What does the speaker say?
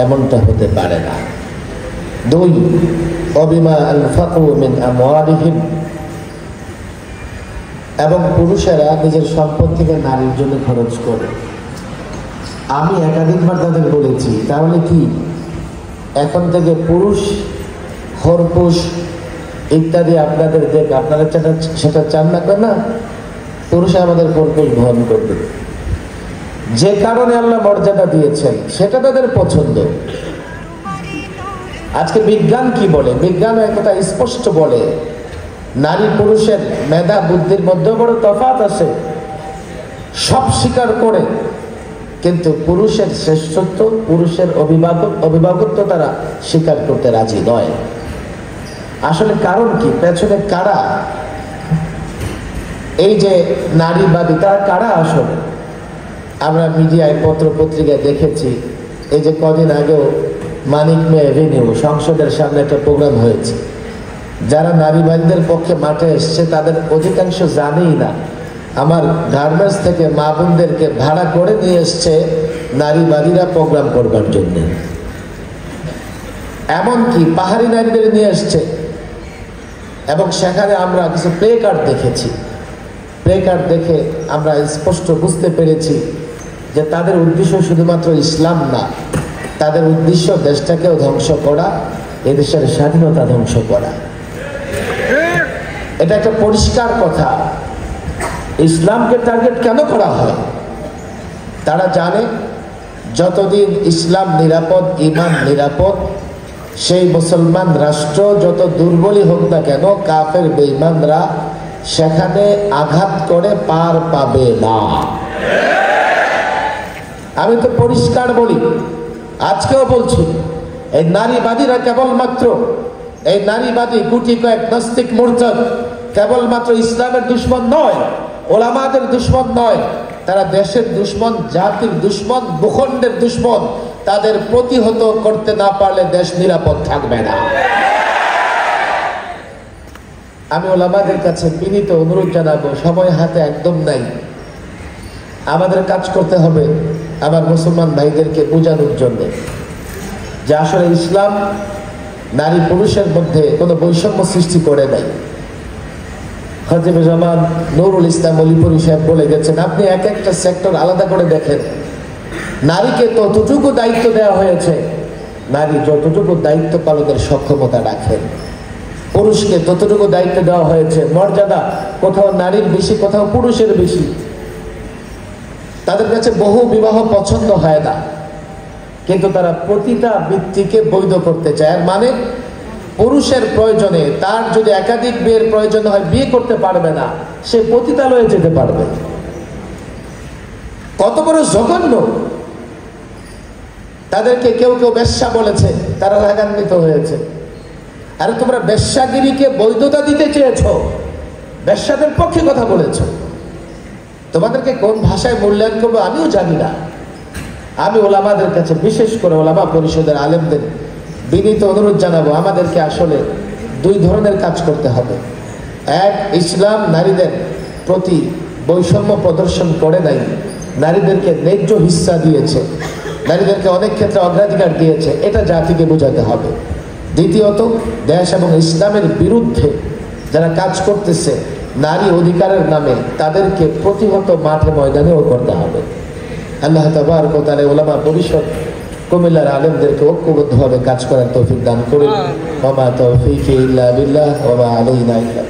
এমনটা হতে পারে না। দুই, অবিমা আনফাকু মিন আমওয়ালিহিম, এবং পুরুষেরা নিজের সম্পদ থেকে নারীর জন্য খরচ করে। আমি একাধিকবার তাদের বলেছি, তাহলে কি এখন থেকে পুরুষ খরপোশ ইত্যাদি আপনাদের দেখ, আপনারা সেটা চান না কেন? পুরুষে আমাদের খরপোশ বহন করবে, যে কারণে আল্লাহ মর্যাদা দিয়েছেন সেটা তাদের পছন্দ। আজকে বিজ্ঞান কি বলে? বিজ্ঞান একথা স্পষ্ট বলে, নারী পুরুষের মেধা বুদ্ধির মধ্যে বড় তফাৎ আছে, সব স্বীকার করে, কিন্তু পুরুষের শ্রেষ্ঠত্ব, পুরুষের অভিভাবকত্ব তারা স্বীকার করতে রাজি নয়। আসলে কারণ কি? পেছনে কারা? এই যে নারীবাদী, তারা কারা আসলে? আমরা মিডিয়ায় পত্র পত্রিকায় দেখেছি, এই যে কদিন আগেও মানিক মে এভিনিউ সংসদের সামনে একটা প্রোগ্রাম হয়েছে। যারা নারীবাদীদের পক্ষে মাঠে এসছে তাদের অধিকাংশ জানেই না আমার গার্মেন্টস থেকে মা বোনদেরকে ভাড়া করে নিয়ে এসছে নারীবাদীরা প্রোগ্রাম করবার জন্য। এমনকি পাহাড়ি নারীদের নিয়ে এসছে, এবং সেখানে আমরা কিছু প্লে কার্ড দেখেছি। প্লে কার্ড দেখে আমরা স্পষ্ট বুঝতে পেরেছি যে তাদের উদ্দেশ্য শুধুমাত্র ইসলাম না, তাদের উদ্দেশ্য দেশটাকেও ধ্বংস করা, এদেশের স্বাধীনতা ধ্বংস করা। এটা একটা পরিষ্কার কথা। ইসলামকে টার্গেট কেন করা হয়? তারা জানে যতদিন ইসলাম নিরাপদ, ঈমান নিরাপদ, সেই মুসলমান রাষ্ট্র যত দুর্বলই হোক না কেন, কাফের বেঈমানরা সেখানে আঘাত করে পার পাবে না। আমি তো পরিষ্কার বলি, আজকেও বলছি, এই নারীবাদীরা কেবলমাত্র, এই নারীবাদী গুটি কয়েক নাস্তিক মুরতাদ কেবলমাত্র ইসলামের দুশ্মন নয়, ওলামাদের দুশ্মন নয়, তারা দেশের দুশ্মন, জাতির দুশ্মন, ভূখণ্ডের দুশ্মন। তাদের প্রতিহত করতে না পারলে দেশ নিরাপদ থাকবে না। আমি ওলামাদের কাছে বিনীত অনুরোধ জানাবো, সময় হাতে একদম নাই, আমাদের কাজ করতে হবে আমার মুসলমান ভাইদেরকে বোঝানোর জন্য যে আসলে ইসলাম নারী পুরুষের মধ্যে কোনো বৈষম্য সৃষ্টি করে নাই। খতিব জামান নুরুল ইসলাম অলিপুরি সাহেব বলে গেছেন, আপনি এক একটা সেক্টর আলাদা করে দেখেন, নারীকে ততটুকু দায়িত্ব দেওয়া হয়েছে নারী যতটুকু দায়িত্ব পালনের সক্ষমতা রাখেন, পুরুষকে ততটুকু দায়িত্ব দেওয়া হয়েছে। মর্যাদা কোথাও নারীর বেশি, কোথাও পুরুষের বেশি। তাদের কাছে বহু বিবাহ পছন্দ হয় না, কিন্তু তারা প্রতিটা ব্যক্তিকে বৈধ করতে চায়। মানে পুরুষের প্রয়োজনে, তার যদি একাধিক বিয়ের প্রয়োজন হয়, বিয়ে করতে পারবে না, সে পতিতালয়ে যেতে পারবে। কত বড় জঘন্য! তাদেরকে কেউ কেউ বেশ্যা বলেছে, তারা রাগান্বিত হয়েছে। আরে তোমরা বেশ্যাগিরিকে বৈধতা দিতে চেয়েছো, বেশ্যাদের পক্ষে কথা বলেছো, তোমাদেরকে কোন ভাষায় মূল্যায়ন করবো আমিও জানি না। আমি ওলামাদের কাছে, বিশেষ করে ওলামা পরিষদের আলেমদের বিনীত অনুরোধ জানাবো, আমাদেরকে আসলে দুই ধরনের কাজ করতে হবে। এক, ইসলাম নারীদের প্রতি বৈষম্য প্রদর্শন করে নাই, নারীদেরকে ন্যায্য হিস্সা দিয়েছে, নারীদেরকে অনেক ক্ষেত্রে অগ্রাধিকার দিয়েছে, এটা জাতিকে বোঝাতে হবে। দ্বিতীয়ত, দেশ এবং ইসলামের বিরুদ্ধে যারা কাজ করতেছে নারী অধিকারের নামে, তাদেরকে প্রতিহত মাঠে ময়দানেও করতে হবে। আল্লাহ তাবারক ওয়া তাআলা উলামা পরিষদ কুমিল্লার আলেমদেরকে ঐক্যবদ্ধভাবে কাজ করার তৌফিক দান করুন। ওয়া মা তাওফীকি ইল্লা বিল্লাহ ওয়া মা আলাইনা ইল্লা